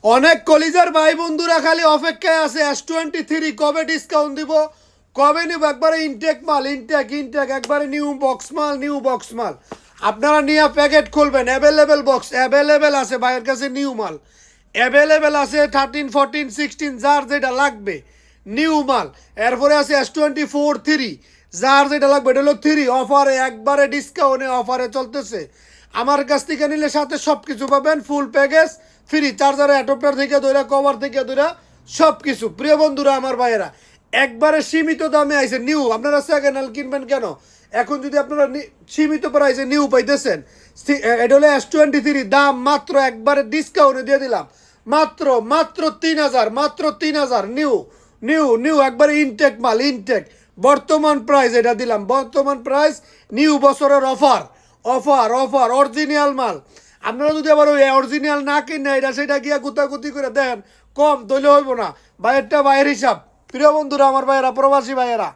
অনেক কলিজার ভাই বন্ধুরা খালি অপেক্ষায় আছে S23 কবে ডিসকাউন্ট দিব, কবে নিব। একবারে ইনটেক মাল, ইনটেক ইনটেক একবারে নিউ বক্স মাল আপনারা নিয়ে প্যাকেট খুলবেন। অ্যাভেলেবেল বক্স অ্যাভেলেবেল আছে ভাইয়ের কাছে, নিউ মাল অ্যাভেলেবেল আছে 13, 14, 16 যার যেটা লাগবে নিউ মাল। এরপরে আছে S24 3 যার যেটা লাগবে, এটা হলো 3 অফারে, একবারে ডিসকাউন্টে অফারে চলতেছে। আমার কাছ থেকে নিলে সাথে সব কিছু পাবেন, full package free, charger adapter থেকে ধরে কভার থেকে ধরে সব কিছু। প্রিয় বন্ধুরা আমার ভাইয়েরা, একবারে সীমিত দামে আইছে নিউ। আপনারা সেকেন্ড হ্যান্ড কিনবেন কেন, এখন যদি আপনারা সীমিত প্রাইসে নিউ পাইতেছেন। এটা হলো S23, দাম মাত্র একবারে ডিসকাউন্টে দিয়ে দিলাম মাত্র মাত্র 3000, মাত্র 3000। নিউ নিউ নিউ একবারে ইনটেক মাল, ইনটেক। বর্তমান প্রাইস এটা দিলাম, বর্তমান প্রাইস নিউ বছরের অফার অফার অফার অরিজিনাল মাল। আপনারা যদি আবার ওই অরিজিনাল না কিনে এটা সেটা গিয়া গুতাগুতি করে দেন, কম দইলে হইব না। বাইরেরটা বাইরের হিসাব। প্রিয় বন্ধুরা আমার ভাইয়েরা, প্রবাসী ভাইয়েরা।